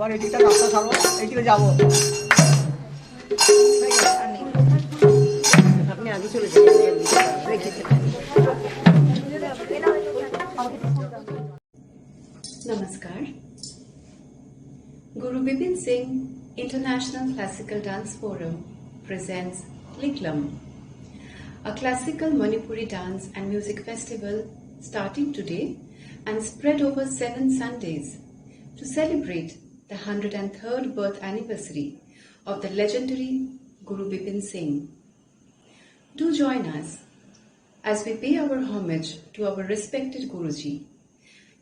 আমার এদিকটা রাস্তা ছাড়ো, এইদিকে যাবো। আপনি আগে চলে যাবেন, রেখে দেবেন। Namaskar. Guru Bipin Singh International Classical Dance Forum presents Liklam, a classical Manipuri dance and music festival starting today and spread over 7 Sundays to celebrate the 103rd birth anniversary of the legendary Guru Bipin Singh. Do join us as we pay our homage to our respected Guruji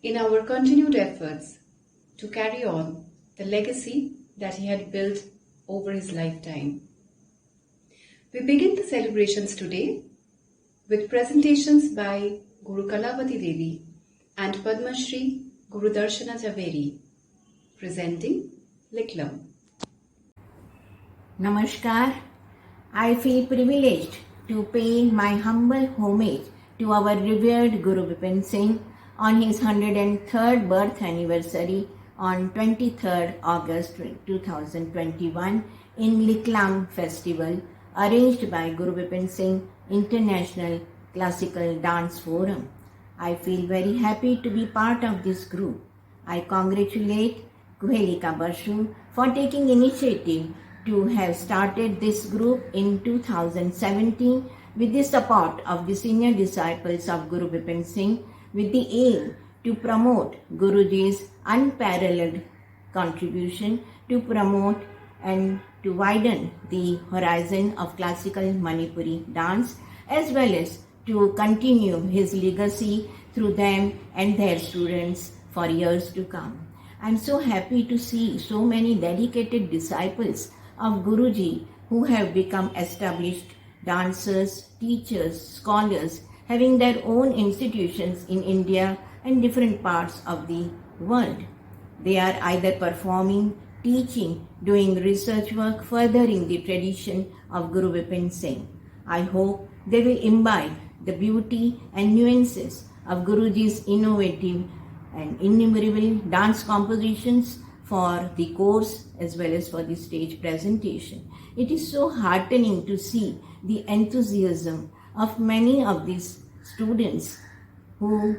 in our continued efforts to carry on the legacy that he had built over his lifetime. We begin the celebrations today with presentations by Guru Kalavati Devi and Padma Shri Guru Darshana Javeri, presenting Liklam. Namaskar. I feel privileged to pay my humble homage to our revered Guru Bipin Singh on his 103rd birth anniversary on 23rd August 2021 in Liklam Festival arranged by Guru Bipin Singh International Classical Dance Forum. I feel very happy to be part of this group. I congratulate Kuhelika Basu for taking initiative to have started this group in 2017 with the support of the senior disciples of Guru Bipin Singh with the aim to promote Guruji's unparalleled contribution to promote and to widen the horizon of classical Manipuri dance as well as to continue his legacy through them and their students for years to come. I'm so happy to see so many dedicated disciples of Guruji who have become established dancers, teachers, scholars, having their own institutions in India and different parts of the world. They are either performing, teaching, doing research work, furthering the tradition of Guru Bipin Singh. I hope they will imbibe the beauty and nuances of Guruji's innovative and innumerable dance compositions for the course as well as for the stage presentation. It is so heartening to see the enthusiasm of many of these students who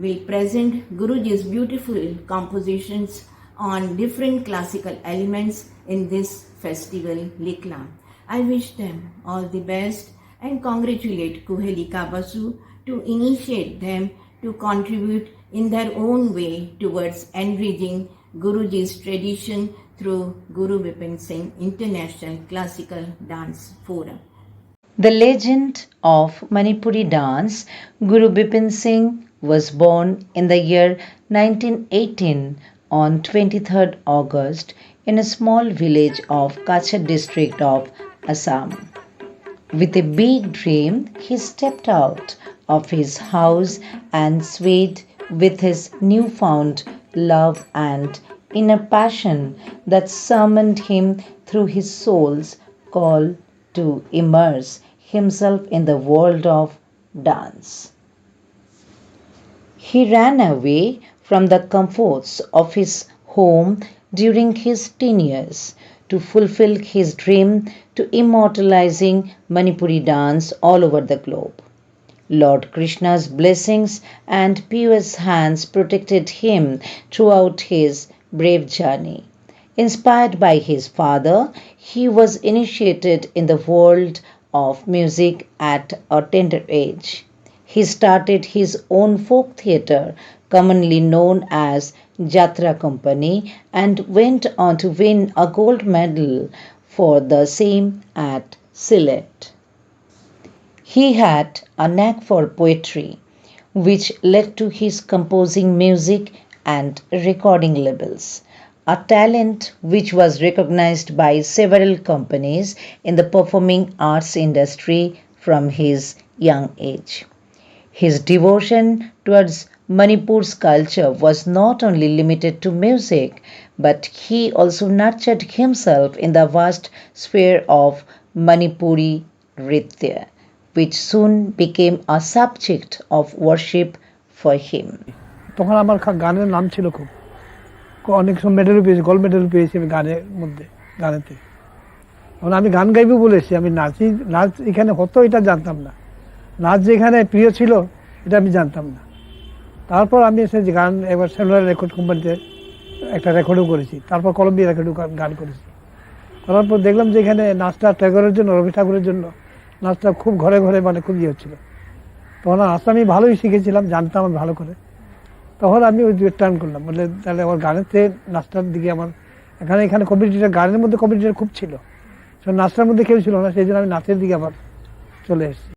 will present Guruji's beautiful compositions on different classical elements in this festival Liklam. I wish them all the best and congratulate Kuhelika Basu to initiate them to contribute in their own way towards enriching Guruji's tradition through Guru Bipin Singh International Classical Dance Forum. The legend of Manipuri dance, Guru Bipin Singh, was born in the year 1918 on 23rd August in a small village of Kachar district of Assam. With a big dream, he stepped out of his house and swayed with his newfound love and inner passion that summoned him through his soul's call to immerse himself in the world of dance. He ran away from the comforts of his home during his teen years to fulfill his dream to immortalizing Manipuri dance all over the globe. Lord Krishna's blessings and pious hands protected him throughout his brave journey. Inspired by his father, he was initiated in the world of music at a tender age. He started his own folk theatre, commonly known as Jatra Company, and went on to win a gold medal for the same at Sylhet. He had a knack for poetry, which led to his composing music and recording labels, a talent which was recognized by several companies in the performing arts industry from his young age. His devotion towards Manipur's culture was not only limited to music, but he also nurtured himself in the vast sphere of Manipuri Nritya, which soon became a subject of worship for him. তখন আমার গানের নাম ছিল খুব অনেক সময় মেডেলও পেয়েছি, gold মেডেলও পেয়েছি আমি গানের মধ্যে, গানেতে। এখন আমি গান গাইবো বলেছি, আমি নাচ এখানে হতো এটা জানতাম না, নাচ যে এখানে প্রিয় ছিল এটা আমি জানতাম না। তারপর আমি এসে গান একবার সেলুলার রেকর্ড কোম্পানিতে একটা রেকর্ডও করেছি, তারপর কলম্বিয়া রেকর্ডও গান করেছি। করার পর দেখলাম যে এখানে নাচটা ট্যাগরের জন্য, রবি ঠাকুরের জন্য নাচটা খুব ঘরে ঘরে মানে খুব ইয়ে হচ্ছিল। তখন নাচটা আমি ভালোই শিখেছিলাম, জানতাম আমি ভালো করে। তখন আমি ওই টার্ন করলাম, বলে তাহলে আমার গানের থেকে নাচটার দিকে আমার এখানে কম্পিটিটার, গানের মধ্যে কম্পিটিটার খুব ছিল, নাচটার মধ্যে কেউ ছিল না, সেই জন্য আমি নাচের দিকে আবার চলে এসেছি।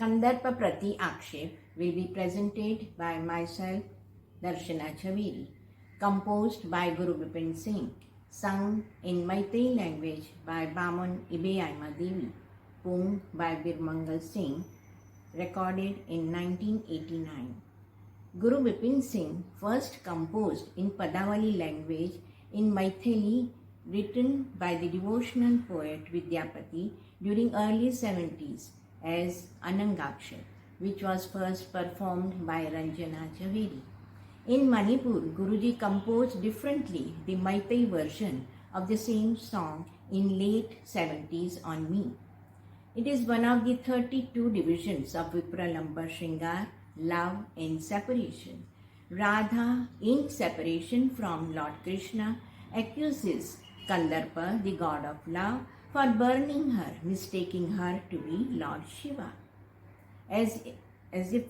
Kandarpa Prati Akshep will be presented by myself, Darshana Chaveri, composed by Guru Bipin Singh, sung in Maitei language by Baman Ibeaima Devi, poem by Birmangal Singh, recorded in 1989. Guru Bipin Singh first composed in Padavali language in Maithili, written by the devotional poet Vidyapati during early 70s as Anangakshar, which was first performed by Ranjana Chaveri. In Manipur, Guruji composed differently the Maitai version of the same song in late 70s on Me. It is one of the 32 divisions of Vipralamba Shringar, Love in Separation. Radha, in separation from Lord Krishna, accuses Kandarpa, the god of love, for burning her, mistaking her to be Lord Shiva, as if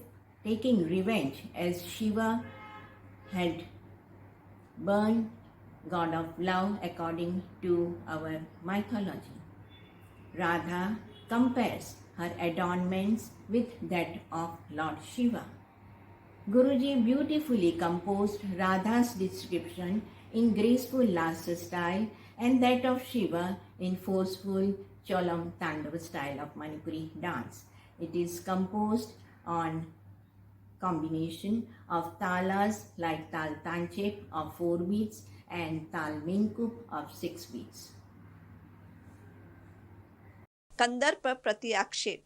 taking revenge, as Shiva had burned god of love according to our mythology. Radha compares her adornments with that of Lord Shiva. Guruji beautifully composed Radha's description in graceful Lasa style and that of Shiva in forceful Cholam Tandava style of Manipuri dance. It is composed on combination of talas like Tal Tanchep of 4 beats and Tal Minkup of 6 beats. Kandarpa Pratyakshep.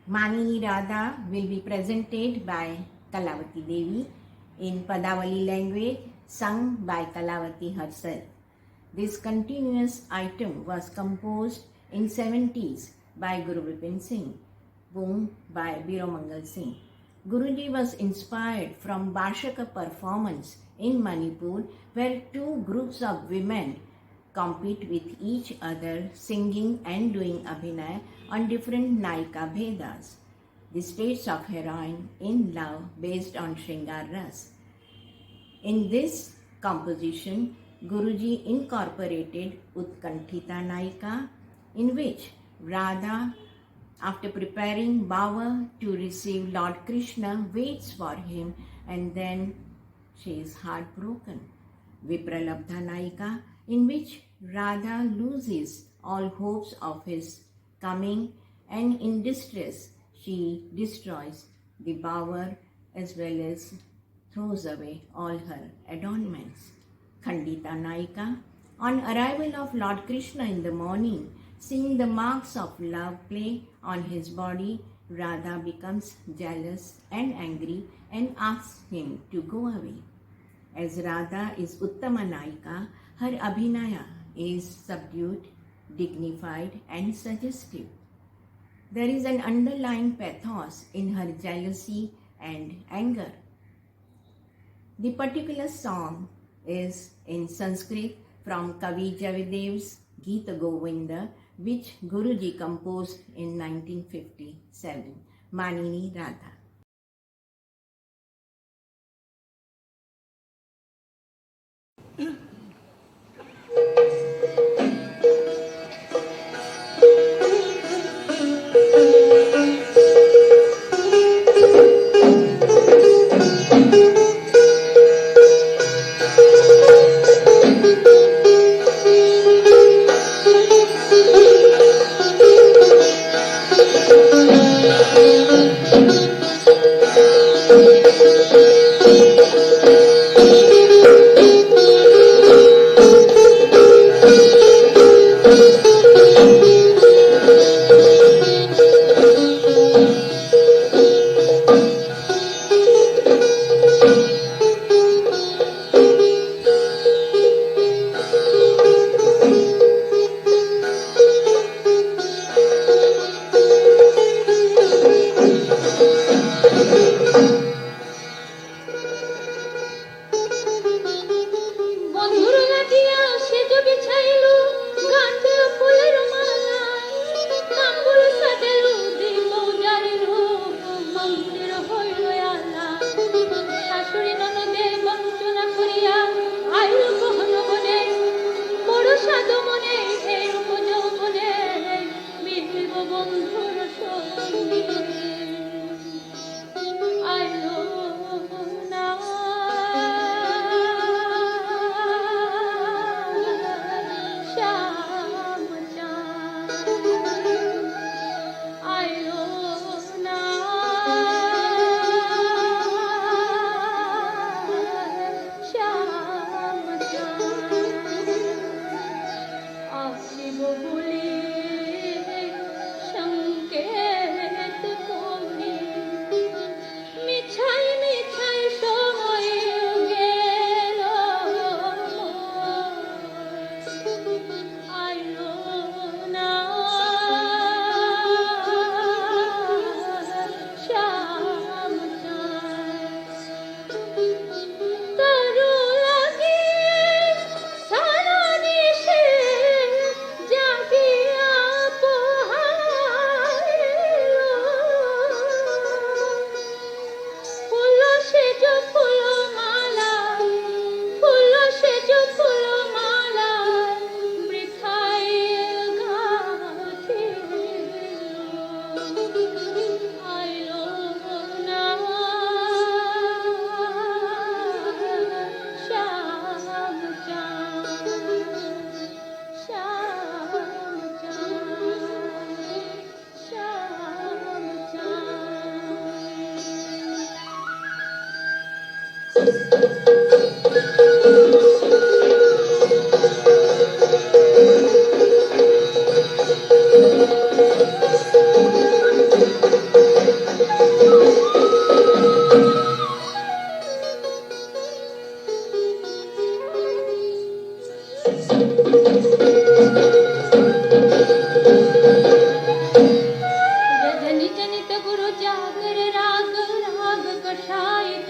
Manini Radha will be presented by Kalavati Devi in Padavali language, sung by Kalavati herself. This continuous item was composed in 70s by Guru Bipin Singh, Boom by Biromangal Singh. Guruji was inspired from Bashaka performance in Manipur, where two groups of women compete with each other singing and doing abhinay on different Naika Bhedas, the states of heroine in love based on Shringar Ras. In this composition, Guruji incorporated Utkantita Naika, in which Radha, after preparing bower to receive Lord Krishna, waits for him and then she is heartbroken. Vipralabdha Naika, in which Radha loses all hopes of his coming, and in distress she destroys the bower as well as throws away all her adornments. Khandita Naika, on arrival of Lord Krishna in the morning, seeing the marks of love play on his body, Radha becomes jealous and angry and asks him to go away. As Radha is Uttama Naika, her abhinaya is subdued, dignified and suggestive. There is an underlying pathos in her jealousy and anger. The particular song is in Sanskrit from Kavi Javidev's Gita Govinda, which Guruji composed in 1957, Manini Radha. মধুর লাগিয়া সেজ বিছাইল গাঁথে শিব বলি সংকেত করি মিছাই মিছাই সময় গেল আইলো না শ্যাম তারু লাগি সারা দেশে জাগিয়া পোহাইলো ফুল সেজ ফুল মালা ফুল সেজ ফুল মালা বৃথায় গাঁথিলো আইলো না শ্যাম চাঁদ শ্যাম চাঁদ শ্যাম रजनी जनित गुरु जागर राग राग कषायित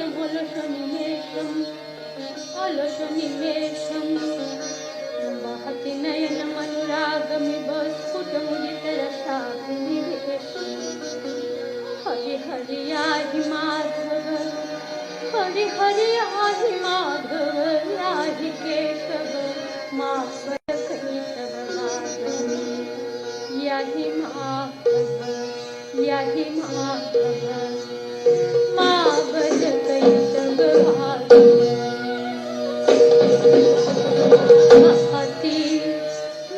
अलशनिमेषम वहति नयन अनुरागमिव स्फुटमुदित रसाग्निवेशम हरि हरि आहि माधव हरि हरि आहि माधव आहि केशव माधव कैशव माधव याहि माधव याहि माधव माधव कैशव माधव महति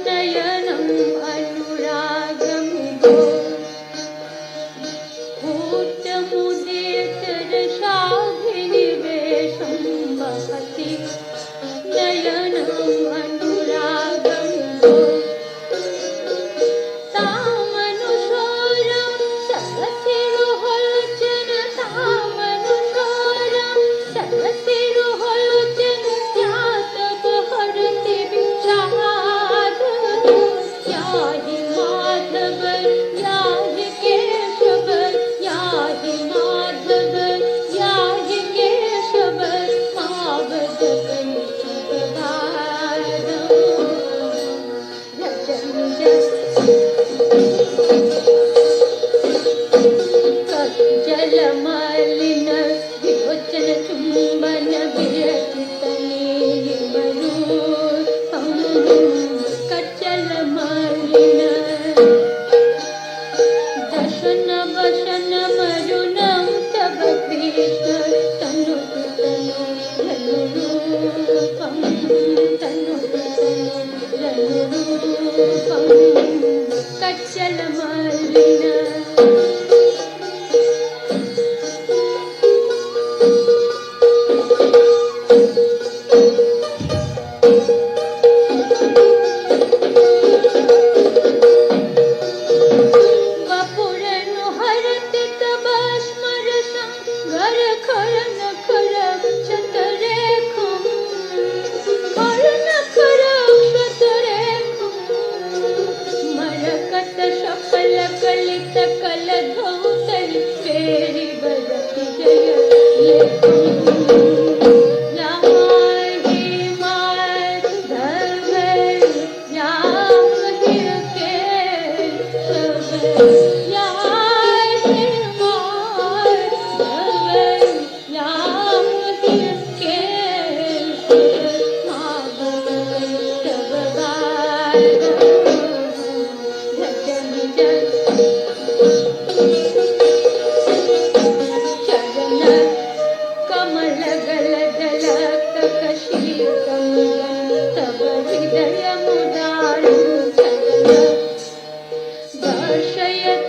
नयनम् अनुरागमिव स्फुटमुदितरसाग्निवेशं महति नयनम् अनुरागमिव तामनुसोरं सरसिरुहलोचन तामनुसोरं सरसिरुहलोचन ज्ञातबहरति विषाद याहि माधव याहि केशव याहि माधव याहि केशव मावद कैशव भारम जलमलिन विलोचन चुंबन विरचित नीलिमरूपं कचल मलिन दशन वशन मरुणं तव कृष्ण तनु रनुरूपं तनु रनुरूपं कचल मलिन दर्शयति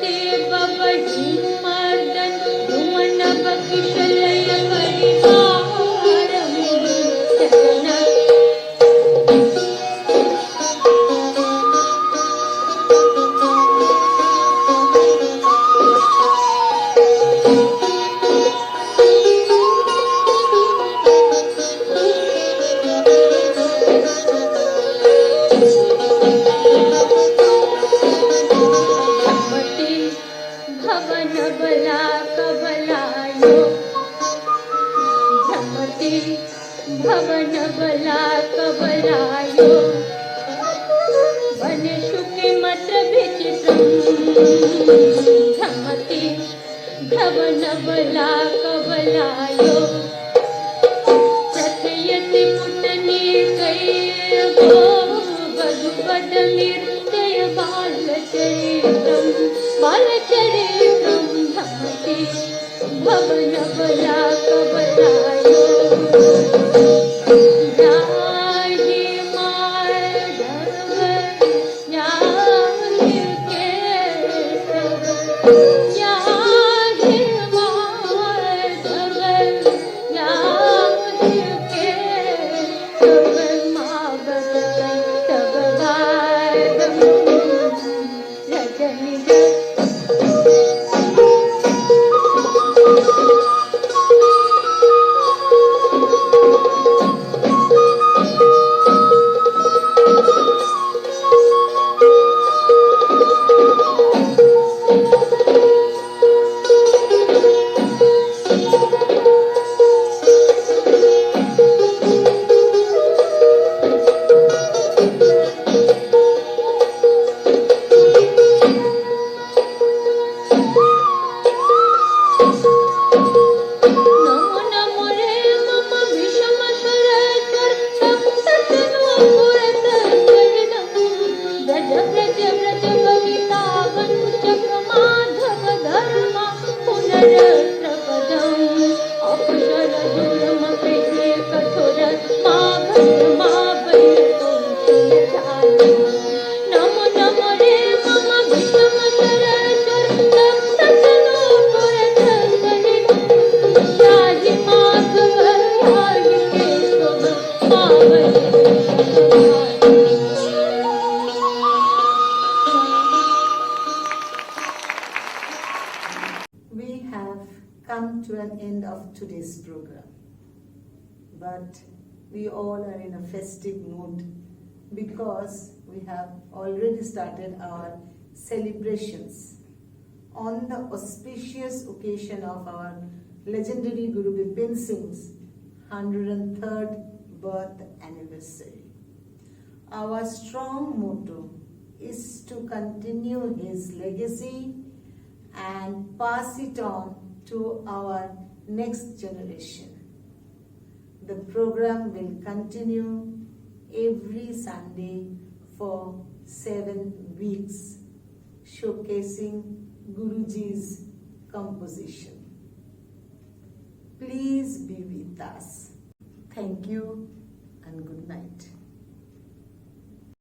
झमती भ्रवनबला कबलायो प्रथयति पुटनीकैर्गो वधुपदनिर्दय बालचरित्रं झमति भवनबला कबलायो न्याहि माधव न्याहि केशव न्याहि माधव न्याहि केशव माधव तव वादं रजनिज नमो नमो रे मम विषम शरचर सप्ततनूपुरत सलिलं व्रज व्रज व्रज कविता वञ्चक माधव धर्म पुनरत्र पदम् अक्षर दुर्म प्रीति कठोर मा भय नमो नमो रे मम विषम शरचर सप्ततनूपुरत सलिलं न्याहि Madhav न्याहि Keshav We have come to an end of today's program, but we all are in a festive mood because we have already started our celebrations on the auspicious occasion of our legendary Guru Bipin Singh's 103rd birth anniversary. Our strong motto is to continue his legacy and pass it on to our next generation. The program will continue every Sunday for 7 weeks, showcasing Guruji's composition. Please be with us. Thank you and good night.